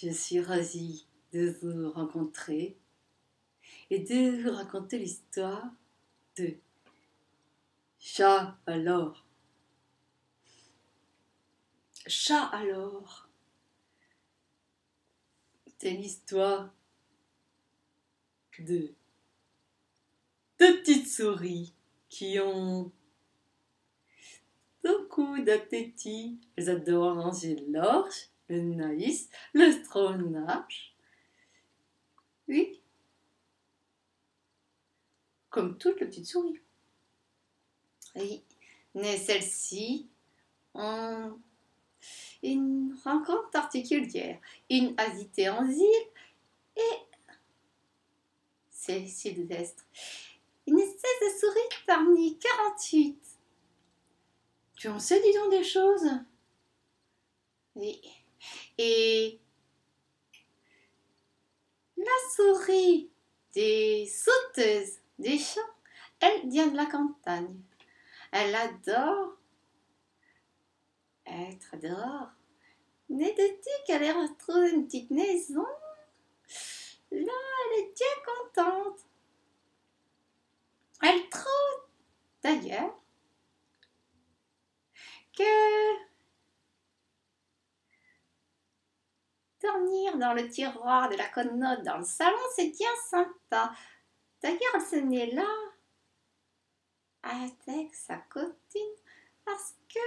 Je suis ravie de vous rencontrer et de vous raconter l'histoire de Chat alors. Chat alors, c'est l'histoire de deux petites souris qui ont beaucoup d'appétit. Elles adorent manger l'orge, le maïs, le fromage. Oui, comme toutes les petites souris. Oui, mais celles-ci ont une rencontre particulière. Une habitée en ville et c'est sud-est. Une espèce de souris parmi 48. Tu en sais, dis donc, des choses. Oui. Et la souris des sauteuses des champs, elle vient de la campagne. Elle adore être dehors. Mais dès qu'elle a retrouvé une petite maison, là, elle est bien contente. Elle trouve d'ailleurs que dormir dans le tiroir de la commode dans le salon, c'est bien sympa. D'ailleurs, elle se met là avec sa copine parce que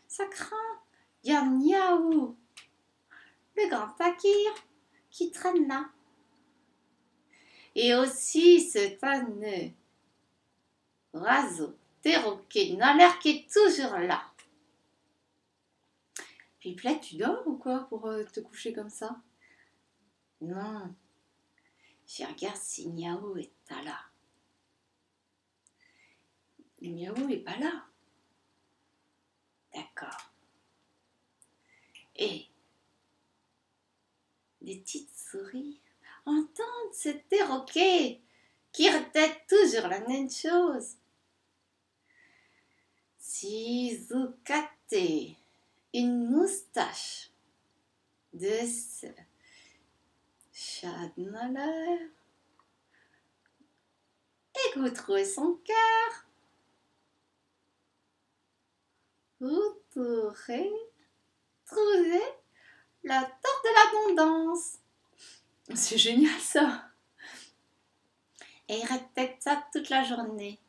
ça craint. Il y a Miaou, le grand fakir, qui traîne là. Et aussi ce fameux oiseau perroquet n'a l'air qui est toujours là. Puis Plette, tu dors ou quoi pour te coucher comme ça? Non, je regarde si Miaou est pas là. Le Miaou est pas là. D'accord. Et les petites souris entendent ce perroquet qui répète toujours la même chose. Si vous captez une moustache de ce chat de malheur et que vous trouvez son cœur, vous pourrez trouver la torte de l'abondance. C'est génial ça. Et il répète ça toute la journée.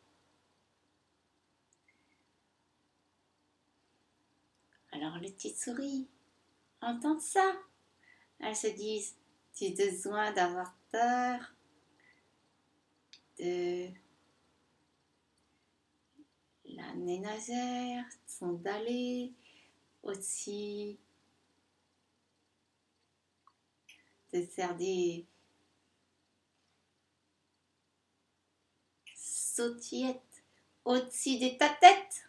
Alors les petites souris entendent ça. Elles se disent, tu as besoin d'avoir peur de la ménagère, son balai, aussi de faire des sautillettes au-dessus de ta tête.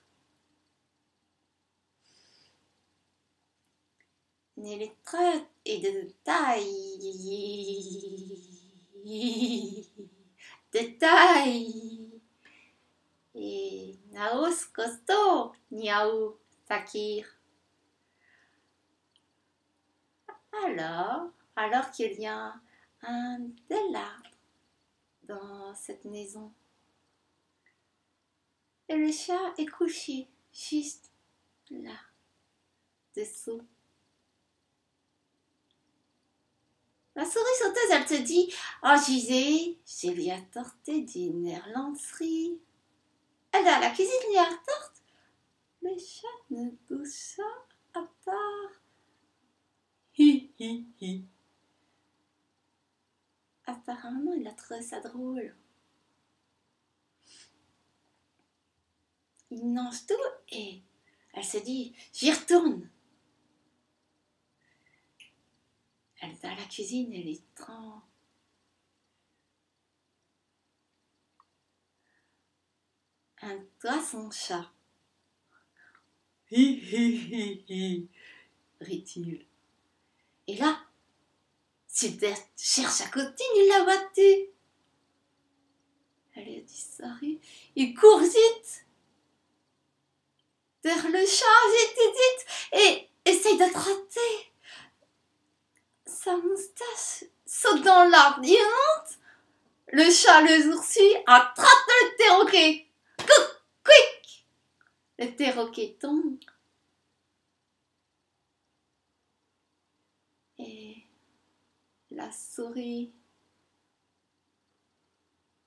Mais les traits et de taille. De taille. Et Naos costaud, Niaou, Fakir. Alors qu'il y a un bel arbre dans cette maison. Et le chat est couché juste là, dessous. La souris sauteuse, elle te dit, oh Gisée, j'ai lui apporté du néerlanderie. Elle est à la cuisine, lui apporte. Le chat ne bouge pas à part. Hi hi hi. Apparemment, il a trouvé ça drôle. Il mange tout et elle se dit, j'y retourne. Elle est à la cuisine, elle est trempe. Un poisson chat. Hi hi hi hi, rit-il. Et là, Super cherche sa copine, il l'a battue. Elle a disparu. Il court vite vers le chat, vite, et essaye d'attraper moustache saute dans l'arbre et monte. Le chat, le oursu, attrape le perroquet. Couc, quick. Le perroquet tombe. Et la souris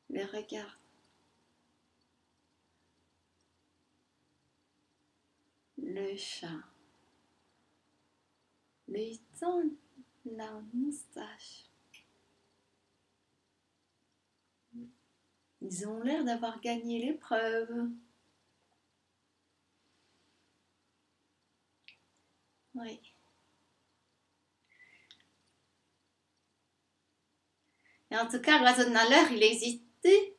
le regarde. Le chat lui tend la moustache. Ils ont l'air d'avoir gagné l'épreuve. Oui. Et en tout cas, l'oiseau de Naleur, il existait.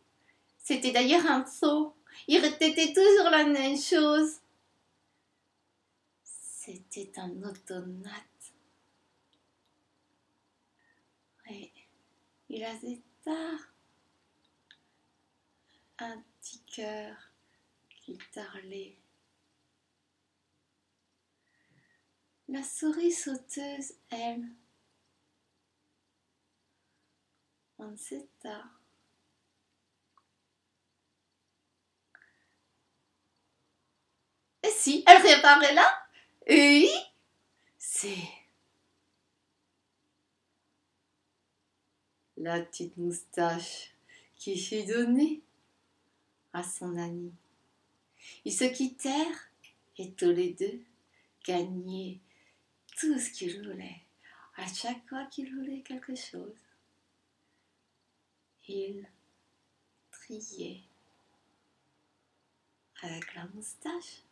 C'était d'ailleurs un sot. Il répétait toujours la même chose. C'était un automate. Oui. Il avait tard un petit cœur qui parlait. La souris sauteuse, elle, on sait tard. Et si, elle réapparaît là? Oui, c'est la petite moustache qui fut donnée à son ami. Ils se quittèrent et tous les deux gagnaient tout ce qu'ils voulaient. À chaque fois qu'ils voulaient quelque chose, ils triaient avec la moustache.